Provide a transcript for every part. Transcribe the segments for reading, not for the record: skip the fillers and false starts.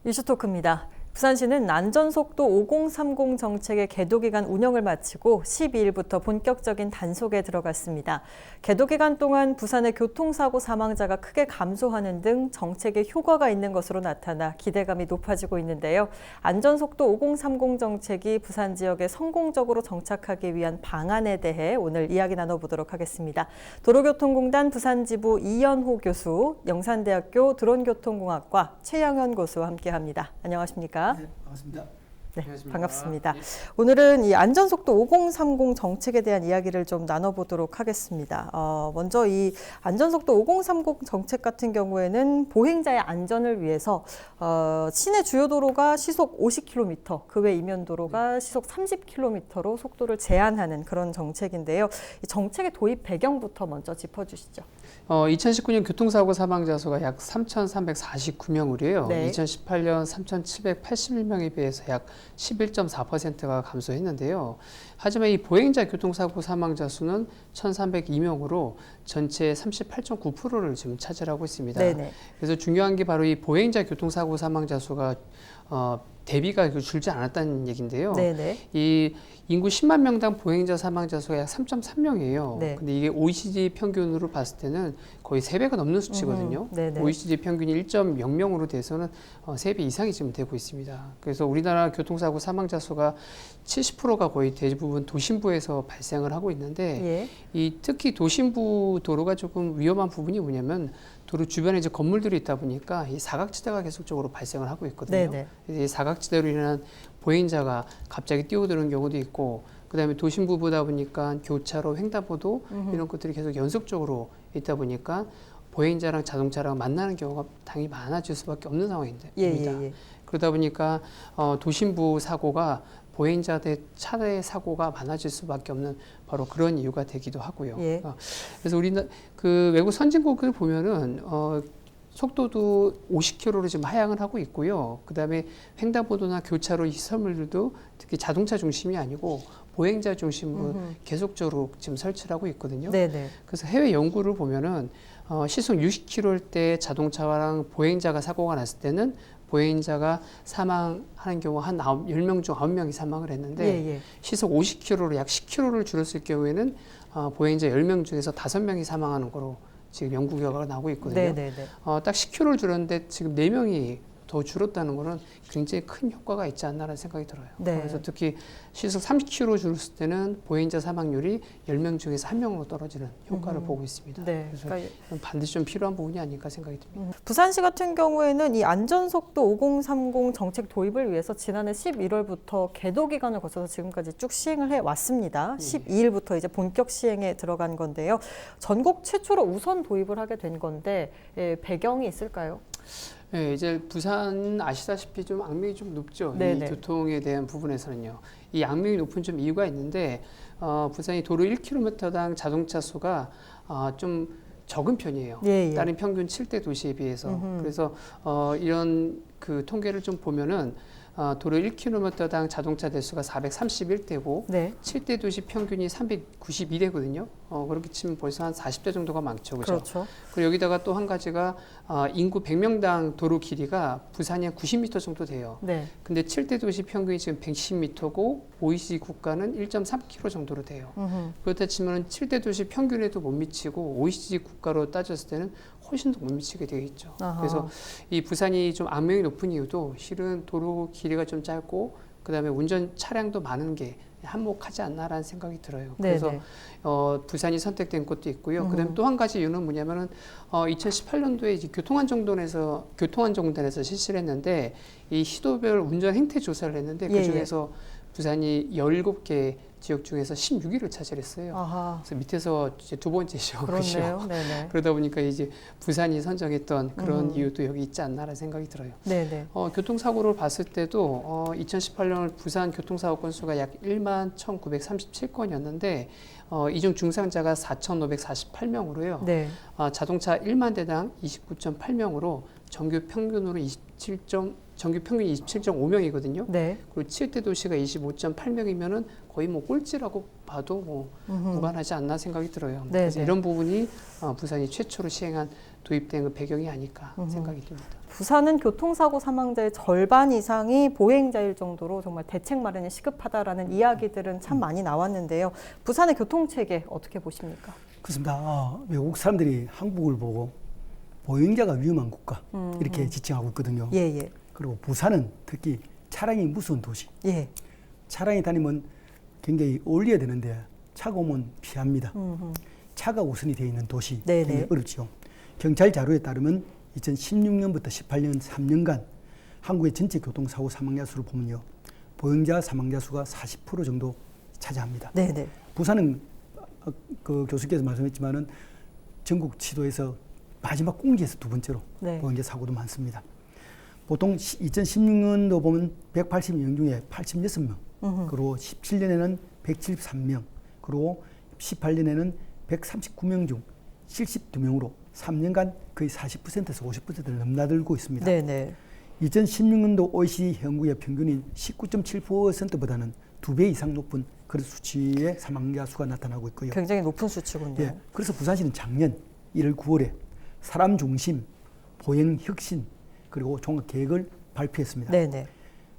이슈토크입니다. 부산시는 안전속도 5030 정책의 계도기간 운영을 마치고 12일부터 본격적인 단속에 들어갔습니다. 계도기간 동안 부산의 교통사고 사망자가 크게 감소하는 등 정책에 효과가 있는 것으로 나타나 기대감이 높아지고 있는데요. 안전속도 5030 정책이 부산 지역에 성공적으로 정착하기 위한 방안에 대해 오늘 이야기 나눠보도록 하겠습니다. 도로교통공단 부산지부 이연호 교수, 영산대학교 드론교통공학과 최영현 교수와 함께합니다. 안녕하십니까? 네, 반갑습니다. 네, 반갑습니다. 오늘은 이 안전속도 5030 정책에 대한 이야기를 좀 나눠보도록 하겠습니다. 먼저 이 안전속도 5030 정책 같은 경우에는 보행자의 안전을 위해서 시내 주요 도로가 시속 50km, 그 외 이면 도로가 시속 30km로 속도를 제한하는 그런 정책인데요. 이 정책의 도입 배경부터 먼저 짚어주시죠. 2019년 교통사고 사망자 수가 약 3,349명으로요. 네. 2018년 3,781명에 비해서 약 11.4%가 감소했는데요. 하지만 이 보행자 교통사고 사망자 수는 1,302명으로 전체의 38.9%를 지금 차지하고 있습니다. 네네. 그래서 중요한 게 바로 이 보행자 교통사고 사망자 수가 대비가 줄지 않았다는 얘기인데요. 네네. 이 인구 10만 명당 보행자 사망자 수가 약 3.3명이에요. 네. 근데 이게 OECD 평균으로 봤을 때는 거의 3배가 넘는 수치거든요. 네네. OECD 평균이 1.0명으로 돼서는 3배 이상이 지금 되고 있습니다. 그래서 우리나라 교통사고 사망자 수가 70%가 거의 대부분 도심부에서 발생을 하고 있는데 예. 이 특히 도심부 도로가 조금 위험한 부분이 뭐냐면 도로 주변에 이제 건물들이 있다 보니까 이 사각지대가 계속적으로 발생을 하고 있거든요. 네네. 이 사각지대로 인한 보행자가 갑자기 뛰어드는 경우도 있고, 그다음에 도심부보다 보니까 교차로, 횡단보도 이런 것들이 계속 연속적으로 있다 보니까 보행자랑 자동차랑 만나는 경우가 당연히 많아질 수밖에 없는 상황입니다. 예. 그러다 보니까 도심부 사고가 보행자 대 차의 사고가 많아질 수밖에 없는 바로 그런 이유가 되기도 하고요. 예. 그래서 우리는 그 외국 선진국을 보면은 속도도 50km로 지금 하향을 하고 있고요. 그다음에 횡단보도나 교차로 시설물들도 특히 자동차 중심이 아니고 보행자 중심으로 계속적으로 지금 설치를 하고 있거든요. 네네. 그래서 해외 연구를 보면은 시속 60km일 때 자동차랑 보행자가 사고가 났을 때는 보행자가 사망하는 경우 한 10명 중 9명이 사망을 했는데 예. 시속 50km로 약 10km를 줄였을 경우에는 보행자 10명 중에서 5명이 사망하는 거로 지금 연구 결과가 나오고 있거든요. 네네네. 딱 10km를 줄였는데 지금 4명이 더 줄었다는 거는 굉장히 큰 효과가 있지 않나라는 생각이 들어요. 네. 그래서 특히 시속 30km 줄였을 때는 보행자 사망률이 10명 중에서 1명으로 떨어지는 효과를 보고 있습니다. 네. 그래서 그러니까 반드시 좀 필요한 부분이 아닐까 생각이 듭니다. 부산시 같은 경우에는 이 안전속도 5030 정책 도입을 위해서 지난해 11월부터 계도 기간을 거쳐서 지금까지 쭉 시행을 해왔습니다. 12일부터 이제 본격 시행에 들어간 건데요. 전국 최초로 우선 도입을 하게 된 건데 배경이 있을까요? 네, 이제 부산 아시다시피 좀 악명이 좀 높죠. 네네. 이 교통에 대한 부분에서는요. 이 악명이 높은 좀 이유가 있는데 부산이 도로 1km당 자동차 수가 좀 적은 편이에요. 예. 다른 평균 7대 도시에 비해서. 그래서 이런 그 통계를 좀 보면은 도로 1km당 자동차 대수가 431대고 네. 7대 도시 평균이 392대거든요. 그렇게 치면 벌써 한 40대 정도가 많죠. 그렇죠. 그리고 여기다가 또 한 가지가 인구 100명당 도로 길이가 부산이 한 90m 정도 돼요. 네. 근데 7대 도시 평균이 지금 110m고 OECD 국가는 1.3km 정도로 돼요. 그렇다 치면 7대 도시 평균에도 못 미치고 OECD 국가로 따졌을 때는 훨씬 더 못 미치게 되어 있죠. 아하. 그래서 이 부산이 좀 악명이 높은 이유도 실은 도로 길이가 좀 짧고 그다음에 운전 차량도 많은 게 한몫하지 않나라는 생각이 들어요. 그래서 부산이 선택된 것도 있고요. 그다음에 또 한 가지 이유는 뭐냐면은 2018년도에 이제 교통안전공단에서 실시를 했는데 이 시도별 운전 행태 조사를 했는데 그 중에서 부산이 17개 지역 중에서 16위를 차지했어요. 아하. 그래서 밑에서 이제 두 번째 지역이죠. 그렇네요. 네네. 그러다 보니까 이제 부산이 선정했던 그런 이유도 여기 있지 않나라는 생각이 들어요. 네네. 교통사고를 봤을 때도 2018년 부산 교통사고 건수가 약 1만 1,937건이었는데 이중 중상자가 4,548명으로요. 네. 자동차 1만 대당 29.8명으로 정규 평균 27.5명이거든요. 네. 그리고 7대 도시가 25.8명이면은 거의 뭐 꼴찌라고 봐도 뭐 무관하지 않나 생각이 들어요. 네, 그래서 네. 이런 부분이 부산이 최초로 시행한 도입된 그 배경이 아닐까 생각이 듭니다. 부산은 교통사고 사망자의 절반 이상이 보행자일 정도로 정말 대책 마련이 시급하다라는 이야기들은 참 많이 나왔는데요. 부산의 교통체계 어떻게 보십니까? 그렇습니다. 외국 사람들이 한국을 보고 보행자가 위험한 국가 이렇게 지칭하고 있거든요. 예, 예. 그리고 부산은 특히 차량이 무서운 도시. 예. 차량이 다니면 굉장히 어울려야 되는데 차가 오면 피합니다. 차가 우선이 되어 있는 도시 네네. 굉장히 어렵죠. 경찰 자료에 따르면 2016년부터 18년 3년간 한국의 전체 교통사고 사망자 수를 보면요. 보행자 사망자 수가 40% 정도 차지합니다. 네네. 부산은 그 교수께서 말씀했지만은 전국 지도에서 마지막 꽁지에서 두 번째로 네. 보행자 사고도 많습니다. 보통 2016년도 보면 180명 중에 86명, 그리고 17년에는 173명, 그리고 18년에는 139명 중 72명으로 3년간 거의 40%에서 50%를 넘나들고 있습니다. 네네. 2016년도 OECD 현구의 평균인 19.7%보다는 2배 이상 높은 그런 수치의 사망자 수가 나타나고 있고요. 굉장히 높은 수치군요. 예, 그래서 부산시는 작년 1월 9월에 사람 중심 보행 혁신 그리고 종합 계획을 발표했습니다. 네네.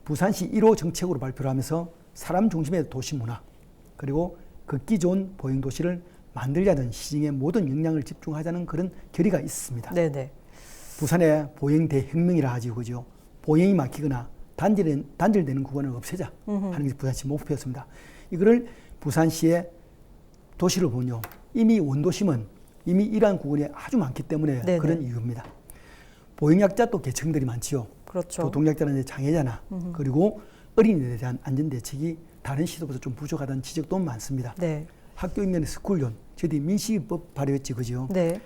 부산시 1호 정책으로 발표를 하면서 사람 중심의 도시 문화 그리고 걷기 좋은 보행 도시를 만들자는 시정에 모든 역량을 집중하자는 그런 결의가 있습니다. 네네. 부산의 보행 대혁명이라 하지 그죠. 보행이 막히거나 단절되는 구간을 없애자 하는 게 부산시 목표였습니다. 이거를 부산시의 도시를 보면요. 이미 원도심은 이미 이러한 구간이 아주 많기 때문에 네네. 그런 이유입니다. 보행약자 또 계층들이 많지요. 그렇죠. 교통약자는 이제 장애자나 그리고 어린이들에 대한 안전대책이 다른 시도보다 좀 부족하다는 지적도 많습니다. 네. 학교 인근의 스쿨존, 저희 민식이법 발의했지 그죠? 네.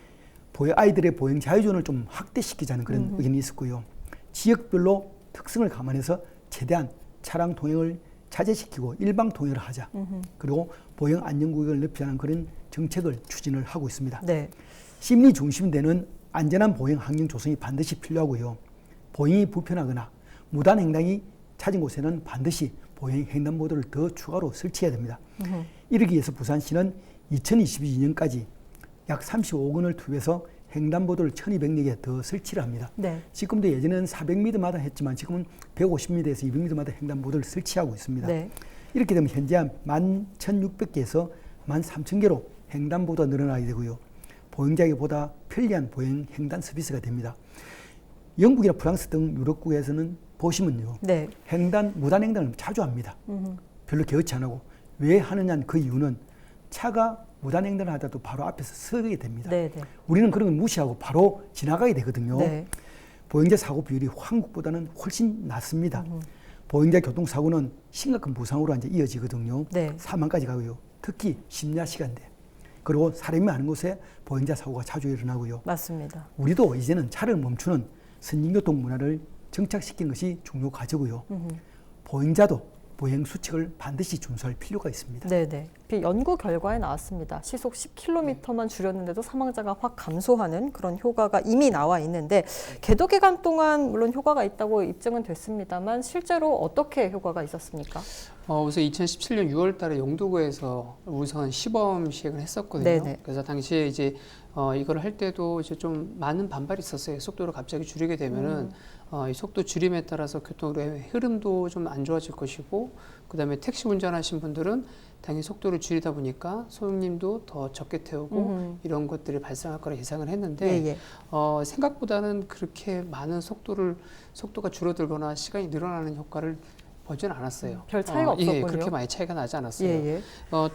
아이들의 보행 자유존을 좀 확대시키자는 그런 의견이 있었고요. 지역별로 특성을 감안해서 최대한 차량 통행을 자제시키고 일방 통행을 하자. 그리고 보행 안전구역을 넓히자는 그런 정책을 추진을 하고 있습니다. 네. 시민이 중심되는 안전한 보행 환경 조성이 반드시 필요하고요. 보행이 불편하거나 무단 횡단이 찾은 곳에는 반드시 보행 횡단보도를 더 추가로 설치해야 됩니다. 이러기 위해서 부산시는 2022년까지 약 35억 원을 투입해서 횡단보도를 1,200여 개 더 설치를 합니다. 네. 지금도 예전에는 400m마다 했지만 지금은 150m에서 200m마다 횡단보도를 설치하고 있습니다. 네. 이렇게 되면 현재 한 11,600개에서 13,000개로 횡단보도가 늘어나게 되고요. 보행자에게보다 편리한 보행 횡단 서비스가 됩니다. 영국이나 프랑스 등 유럽국에서는 보시면요. 네. 무단 횡단을 자주 합니다. 별로 개의치 안 하고. 왜 하느냐는 그 이유는 차가 무단 횡단을 하다도 바로 앞에서 서게 됩니다. 네. 네. 우리는 그런 걸 무시하고 바로 지나가게 되거든요. 네. 보행자 사고 비율이 한국보다는 훨씬 낮습니다. 보행자 교통사고는 심각한 부상으로 이제 이어지거든요. 네. 사망까지 가고요. 특히 심야 시간대. 그리고 사람이 많은 곳에 보행자 사고가 자주 일어나고요. 맞습니다. 우리도 이제는 차를 멈추는 선진교통 문화를 정착시키는 것이 중요 과제고요. 보행자도 보행 수칙을 반드시 준수할 필요가 있습니다. 네네. 연구 결과에 나왔습니다. 시속 10km만 줄였는데도 사망자가 확 감소하는 그런 효과가 이미 나와 있는데 계도 기간 동안 물론 효과가 있다고 입증은 됐습니다만 실제로 어떻게 효과가 있었습니까? 우선 2017년 6월 달에 영도구에서 우선 시범 시행을 했었거든요. 네네. 그래서 당시에 이제 이걸 할 때도 이제 좀 많은 반발이 있었어요. 속도를 갑자기 줄이게 되면은 이 속도 줄임에 따라서 교통의 흐름도 좀 안 좋아질 것이고, 그다음에 택시 운전하신 분들은 당연히 속도를 줄이다 보니까 손님도 더 적게 태우고 이런 것들이 발생할 거라 예상을 했는데 예. 생각보다는 그렇게 많은 속도가 줄어들거나 시간이 늘어나는 효과를 보지는 않았어요. 별 차이가 없었군요. 예, 그렇게 많이 차이가 나지 않았어요. 예.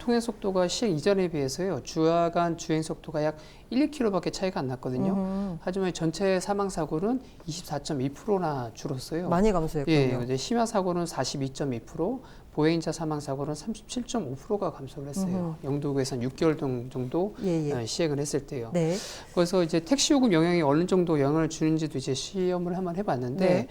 통행 속도가 시행 이전에 비해서요. 주간 주행 속도가 약 1, 2km밖에 차이가 안 났거든요. 하지만 전체 사망 사고는 24.2%나 줄었어요. 많이 감소했군요. 예, 근데 심야 사고는 42.2%, 보행자 사망 사고는 37.5%가 감소를 했어요. 영도구에서는 6개월 정도 예. 시행을 했을 때요. 네. 그래서 이제 택시 요금 영향이 어느 정도 영향을 주는지도 이제 시험을 한번 해봤는데 네.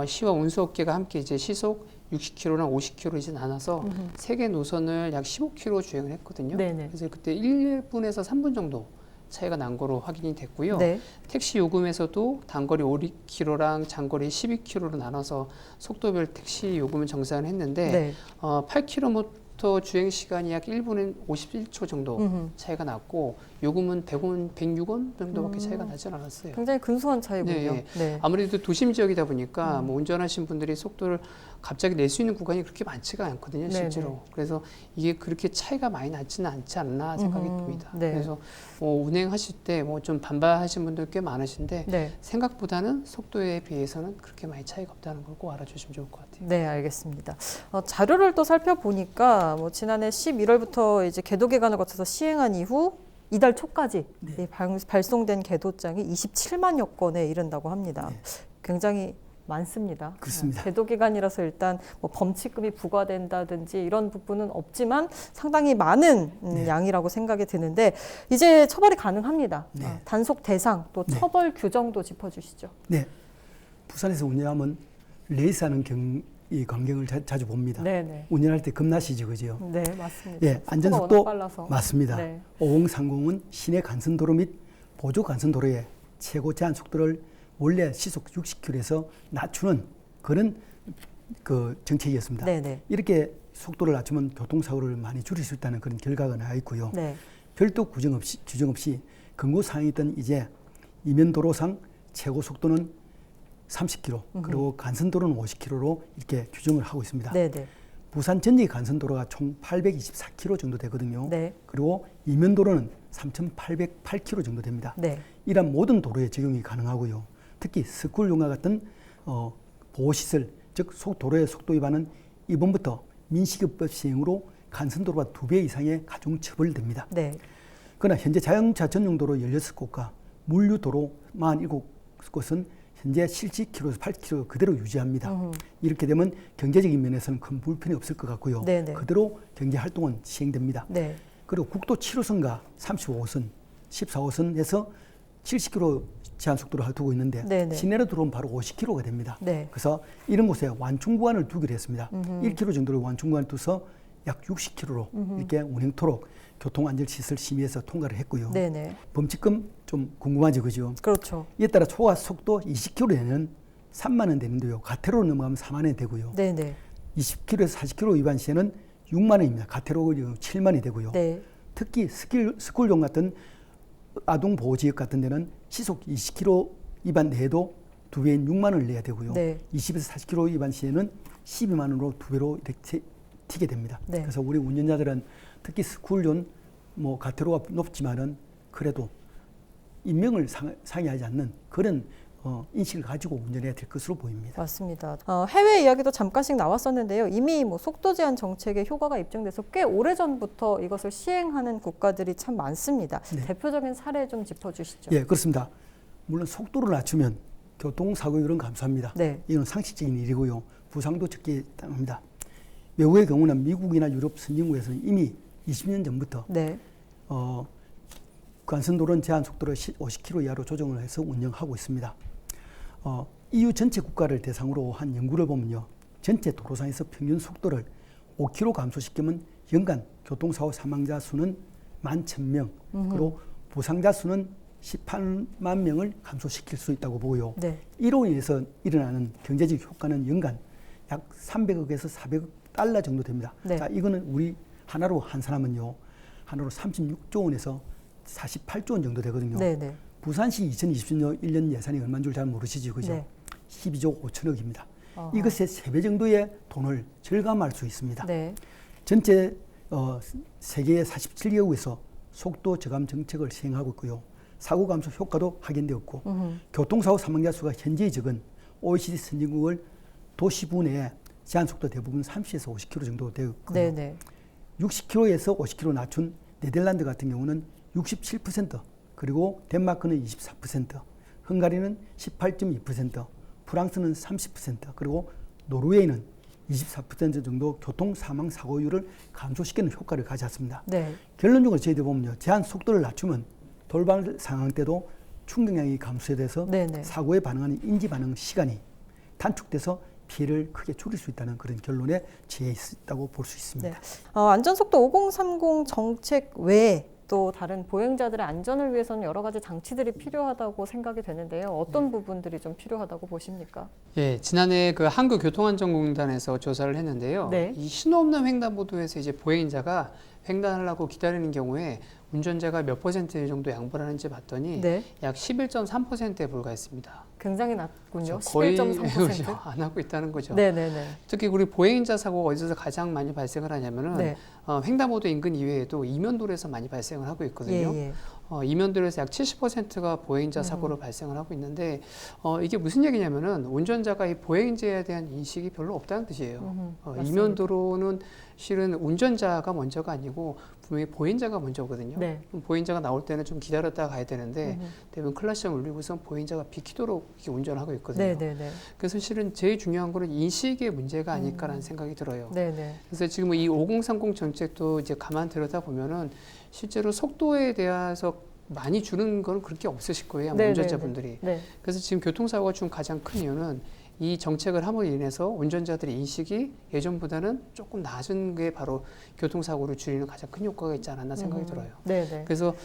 시와 운수업계가 함께 이제 시속 60km나 50km 이제 나눠서 세 개 노선을 약 15km 주행을 했거든요. 네네. 그래서 그때 1분에서 3분 정도 차이가 난 거로 확인이 됐고요. 네. 택시 요금에서도 단거리 5km랑 장거리 12km로 나눠서 속도별 택시 요금은 정산을 했는데 네. 8km 주행 시간이 약 1분에 51초 정도 음흠. 차이가 났고 요금은 100원, 106원 정도밖에 차이가 나지 않았어요. 굉장히 근소한 차이군요. 네. 네. 아무래도 도심 지역이다 보니까 뭐 운전하신 분들이 속도를 갑자기 낼 수 있는 구간이 그렇게 많지가 않거든요, 실제로. 네네. 그래서 이게 그렇게 차이가 많이 나지는 않지 않나 생각이 듭니다. 네. 그래서 운행하실 때 뭐 좀 반발하신 분들 꽤 많으신데 네. 생각보다는 속도에 비해서는 그렇게 많이 차이가 없다는 걸 꼭 알아주시면 좋을 것 같아요. 네, 알겠습니다. 자료를 또 살펴보니까 뭐 지난해 11월부터 이제 계도 기간을 거쳐서 시행한 이후 이달 초까지 이 발송된 계도장이 27만여 건에 이른다고 합니다. 네. 굉장히 많습니다. 그렇습니다. 계도 기간이라서 일단 뭐 범칙금이 부과된다든지 이런 부분은 없지만 상당히 많은 네. 양이라고 생각이 드는데 이제 처벌이 가능합니다. 네. 단속 대상 또 네. 처벌 규정도 짚어주시죠. 네. 부산에서 운전하면 레이스하는 이 광경을 자주 봅니다. 네네. 운전할 때 겁나시죠, 그죠? 네, 맞습니다. 예, 속도가 안전속도 워낙 빨라서. 맞습니다. 네. 5030은 시내 간선도로 및 보조 간선도로의 최고 제한 속도를 원래 시속 60km에서 낮추는 그런 그 정책이었습니다. 네네. 이렇게 속도를 낮추면 교통사고를 많이 줄일 수 있다는 그런 결과가 나와 있고요. 네. 별도 규정 없이 근거 사항이 있던 이제 이면도로상 최고 속도는 30km 그리고 간선도로는 50km로 이렇게 규정을 하고 있습니다. 네네. 부산 전역의 간선도로가 총 824km 정도 되거든요. 네. 그리고 이면도로는 3,808km 정도 됩니다. 네. 이런 모든 도로에 적용이 가능하고요. 특히 스쿨용과 같은 보호시설, 즉 도로의 속도 위반은 이번부터 민식이법 시행으로 간선도로가 2배 이상의 가중처벌됩니다. 네. 그러나 현재 자동차 전용도로 16곳과 물류도로 47곳은 현재 실시 km에서 8km 그대로 유지합니다. 이렇게 되면 경제적인 면에서는 큰 불편이 없을 것 같고요. 네네. 그대로 경제 활동은 시행됩니다. 네. 그리고 국도 7호선과 35호선, 14호선에서 70km 제한 속도를 두고 있는데 네네. 시내로 들어오면 바로 50km가 됩니다. 네. 그래서 이런 곳에 완충 구간을 두기로 했습니다. 1km 정도를 완충 구간을 두서 약 60km로 이렇게 운행토록 교통안전시설 심의에서 통과를 했고요. 네네. 범칙금 좀 궁금하죠, 그죠? 그렇죠. 이에 따라 초과 속도 20km에는 3만 원 되는데요. 가태료로 넘어가면 4만 원이 되고요. 네네. 20km에서 40km 위반 시에는 6만 원입니다. 가태료가 7만 원이 되고요. 네. 특히 스쿨용 같은 아동보호지역 같은 데는 시속 20km 위반 내에도 2배인 6만 원을 내야 되고요. 네. 20에서 40km 위반 시에는 12만 원으로 2배로 이렇게 튀게 됩니다. 네. 그래서 우리 운전자들은 특히 스쿨용 뭐 가태료가 높지만은 그래도 인명을 상해하지 않는 그런 인식을 가지고 운전해야 될 것으로 보입니다. 맞습니다. 해외 이야기도 잠깐씩 나왔었는데요. 이미 뭐 속도 제한 정책의 효과가 입증돼서 꽤 오래전부터 이것을 시행하는 국가들이 참 많습니다. 네. 대표적인 사례 좀 짚어주시죠. 예, 그렇습니다. 물론 속도를 낮추면 교통사고율은 감소합니다. 네. 이건 상식적인 일이고요. 부상도 적게 당합니다. 외국의 경우는 미국이나 유럽 선진국에서는 이미 20년 전부터 네. 간선도로는 제한 속도를 50km 이하로 조정을 해서 운영하고 있습니다. EU 전체 국가를 대상으로 한 연구를 보면요. 전체 도로상에서 평균 속도를 5km 감소시키면 연간 교통사고 사망자 수는 11,000명, 그리고 부상자 수는 18만 명을 감소시킬 수 있다고 보고요. 네. 이로 인해서 일어나는 경제적 효과는 연간 약 300억에서 400억 달러 정도 됩니다. 네. 자, 이거는 우리 하나로 한 사람은요. 하나로 36조 원에서 48조 원 정도 되거든요. 네네. 부산시 2020년 1년 예산이 얼마인 줄 잘 모르시죠, 그죠? 네. 12조 5천억입니다. 어허. 이것의 3배 정도의 돈을 절감할 수 있습니다. 네. 전체 세계 47개국에서 속도 저감 정책을 시행하고 있고요. 사고 감소 효과도 확인되었고 교통사고 사망자 수가 현재의 적은 OECD 선진국을 도시부 내에 제한 속도 대부분 30에서 50km 정도 되었고요. 네네. 60km에서 50km 낮춘 네덜란드 같은 경우는 67%, 그리고 덴마크는 24%, 헝가리는 18.2%, 프랑스는 30%, 그리고 노르웨이는 24% 정도 교통 사망 사고율을 감소시키는 효과를 가졌습니다. 네. 결론적으로 저희들 보면요, 제한 속도를 낮추면 돌발 상황 때도 충격량이 감소돼서 네네. 사고에 반응하는 인지 반응 시간이 단축돼서 피해를 크게 줄일 수 있다는 그런 결론에 지혜 있다고 볼 수 있습니다. 네. 안전속도 5030 정책 외에 또 다른 보행자들의 안전을 위해서는 여러 가지 장치들이 필요하다고 생각이 되는데요. 어떤 부분들이 좀 필요하다고 보십니까? 예, 지난해 그 한국교통안전공단에서 조사를 했는데요. 네. 이 신호 없는 횡단보도에서 이제 보행자가 횡단하려고 기다리는 경우에 운전자가 몇 퍼센트 정도 양보를 하는지 봤더니 네. 약 11.3%에 불과했습니다. 굉장히 낮군요. 거의 11.3%. 안 하고 있다는 거죠. 네네네. 특히 우리 보행자 사고가 어디서 가장 많이 발생을 하냐면은 네. 횡단보도 인근 이외에도 이면도로에서 많이 발생을 하고 있거든요. 예, 예. 이면도로에서 약 70%가 보행자 사고로 발생을 하고 있는데 이게 무슨 얘기냐면은 운전자가 이 보행자에 대한 인식이 별로 없다는 뜻이에요. 맞습니다. 이면도로는 실은 운전자가 먼저가 아니고 분명히 보행자가 먼저거든요. 네. 그럼 보행자가 나올 때는 좀 기다렸다 가야 되는데 대부분 클락션 울리고선 보행자가 비키도록 이렇게 운전을 하고 있거든요. 네네네. 그래서 실은 제일 중요한 거는 인식의 문제가 아닐까라는 생각이 들어요. 네네. 그래서 지금 이 5030 정책도 이제 가만 들여다 보면은 실제로 속도에 대해서 많이 주는 건 그렇게 없으실 거예요, 아마 네네네. 운전자분들이. 네. 그래서 지금 교통사고가 준 가장 큰 이유는 이 정책을 함으로 인해서 운전자들의 인식이 예전보다는 조금 낮은 게 바로 교통사고를 줄이는 가장 큰 효과가 있지 않았나 생각이 들어요. 네네. 그래서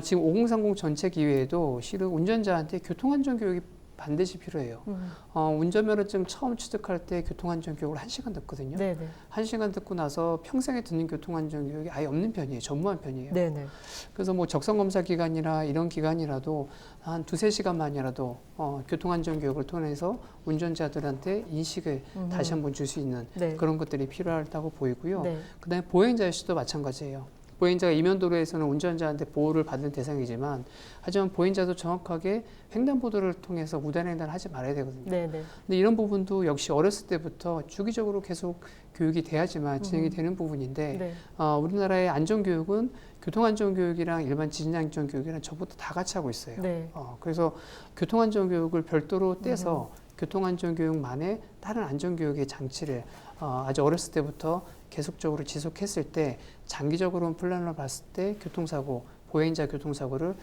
지금 5030 정책 이외에도 실은 운전자한테 교통안전 교육이 반드시 필요해요. 운전면허증 처음 취득할 때 교통안전교육을 1시간 듣거든요. 네네. 1시간 듣고 나서 평생에 듣는 교통안전교육이 아예 없는 편이에요. 전무한 편이에요. 네네. 그래서 뭐 적성검사 기간이나 이런 기간이라도 한 2~3시간만이라도 교통안전교육을 통해서 운전자들한테 인식을 다시 한번 줄 수 있는 네. 그런 것들이 필요하다고 보이고요. 네. 그다음에 보행자의 수도 마찬가지예요. 보행자가 이면도로에서는 운전자한테 보호를 받는 대상이지만 하지만 보행자도 정확하게 횡단보도를 통해서 무단횡단을 하지 말아야 되거든요. 네네. 근데 이런 부분도 역시 어렸을 때부터 주기적으로 계속 교육이 돼야지만 진행이 되는 부분인데 네. 우리나라의 안전교육은 교통안전교육이랑 일반 지진안전교육이랑 전부 다 같이 하고 있어요. 네. 그래서 교통안전교육을 별도로 떼서 교통안전교육만의 다른 안전교육의 장치를 아주 어렸을 때부터 계속적으로 지속했을 때 장기적으로 플랜을 봤을 때 교통사고, 보행자 교통사고를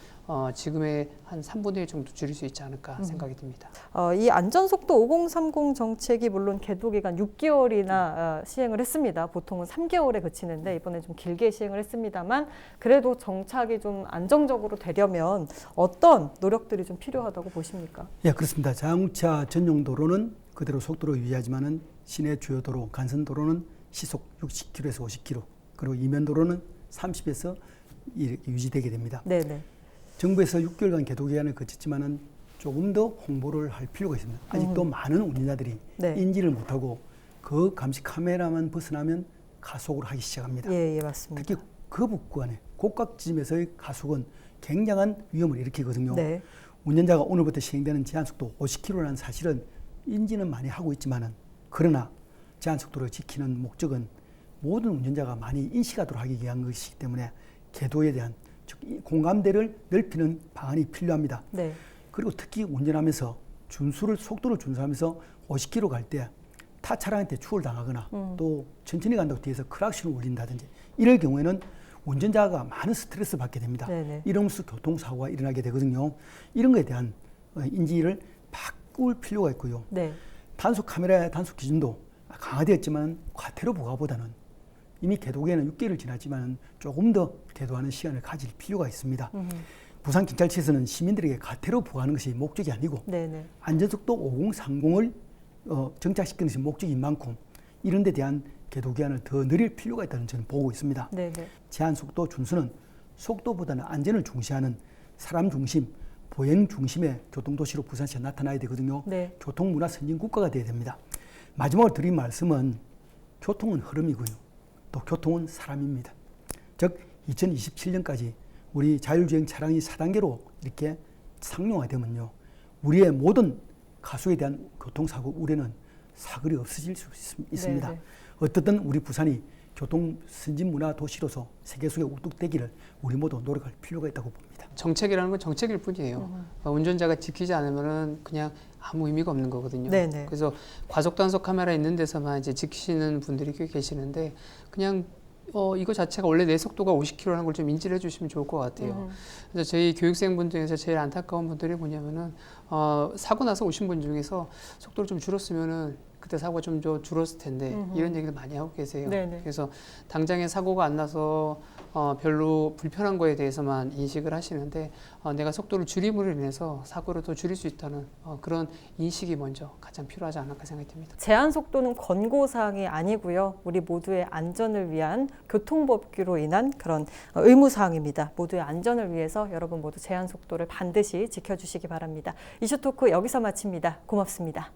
지금의 한 3분의 1 정도 줄일 수 있지 않을까 생각이 듭니다. 이 안전속도 5030 정책이 물론 계도 기간 6개월이나 시행을 했습니다. 보통은 3개월에 그치는데 이번에 좀 길게 시행을 했습니다만 그래도 정착이 좀 안정적으로 되려면 어떤 노력들이 좀 필요하다고 보십니까? 예, 그렇습니다. 자동차 전용 도로는 그대로 속도를 유지하지만은 시내 주요 도로, 간선 도로는 시속 60km에서 50km, 그리고 이면 도로는 30에서 이렇게 유지되게 됩니다. 네네. 정부에서 6개월간 계도 기간을 거쳤지만은 조금 더 홍보를 할 필요가 있습니다. 아직도 많은 운전자들이 네. 인지를 못하고 그 감시 카메라만 벗어나면 가속을 하기 시작합니다. 예, 맞습니다. 특히 거북 구간에 곡각 지점에서의 가속은 굉장한 위험을 일으키거든요. 네. 운전자가 오늘부터 시행되는 제한속도 50km라는 사실은 인지는 많이 하고 있지만은 그러나 제한속도를 지키는 목적은 모든 운전자가 많이 인식하도록 하기 위한 것이기 때문에 계도에 대한 즉 공감대를 넓히는 방안이 필요합니다. 네. 그리고 특히 운전하면서 속도를 준수하면서 50km 갈 때 타 차량한테 추월당하거나 또 천천히 간다고 뒤에서 크락션을 울린다든지 이럴 경우에는 운전자가 많은 스트레스 받게 됩니다. 네네. 이러면서 교통사고가 일어나게 되거든요. 이런 것에 대한 인지를 바꿀 필요가 있고요. 네. 단속 카메라의 단속 기준도 강화되었지만 과태료 부과보다는 이미 계도기에는 6개월을 지났지만 조금 더 계도하는 시간을 가질 필요가 있습니다. 부산경찰청에서는 시민들에게 과태료 부과하는 것이 목적이 아니고 네네. 안전속도 5030을 정착시키는 것이 목적인 만큼 이런 데 대한 계도기한을 더 늘릴 필요가 있다는 저는 보고 있습니다. 네네. 제한속도 준수는 속도보다는 안전을 중시하는 사람 중심, 보행 중심의 교통도시로 부산시가 나타나야 되거든요. 네. 교통문화 선진국가가 되어야 됩니다. 마지막으로 드린 말씀은 교통은 흐름이고요. 또 교통은 사람입니다. 즉 2027년까지 우리 자율주행 차량이 4단계로 이렇게 상용화되면요. 우리의 모든 가속에 대한 교통사고 우려는 사거리 없어질 수 있습니다. 네네. 어떻든 우리 부산이 교통 선진문화 도시로서 세계 속에 우뚝대기를 우리 모두 노력할 필요가 있다고 봅니다. 정책이라는 건 정책일 뿐이에요. 운전자가 지키지 않으면은 그냥 아무 의미가 없는 거거든요. 네네. 그래서 과속 단속 카메라 있는 데서만 이제 지키시는 분들이 꽤 계시는데 그냥 이거 자체가 원래 내 속도가 50km라는 걸 좀 인지를 해주시면 좋을 것 같아요. 그래서 저희 교육생분 중에서 제일 안타까운 분들이 뭐냐면은 사고 나서 오신 분 중에서 속도를 좀 줄였으면은 그때 사고가 좀 더 줄었을 텐데 이런 얘기를 많이 하고 계세요. 네네. 그래서 당장에 사고가 안 나서 별로 불편한 거에 대해서만 인식을 하시는데 내가 속도를 줄임으로 인해서 사고를 더 줄일 수 있다는 그런 인식이 먼저 가장 필요하지 않을까 생각이 듭니다. 제한 속도는 권고사항이 아니고요. 우리 모두의 안전을 위한 교통법규로 인한 그런 의무사항입니다. 모두의 안전을 위해서 여러분 모두 제한 속도를 반드시 지켜주시기 바랍니다. 이슈토크 여기서 마칩니다. 고맙습니다.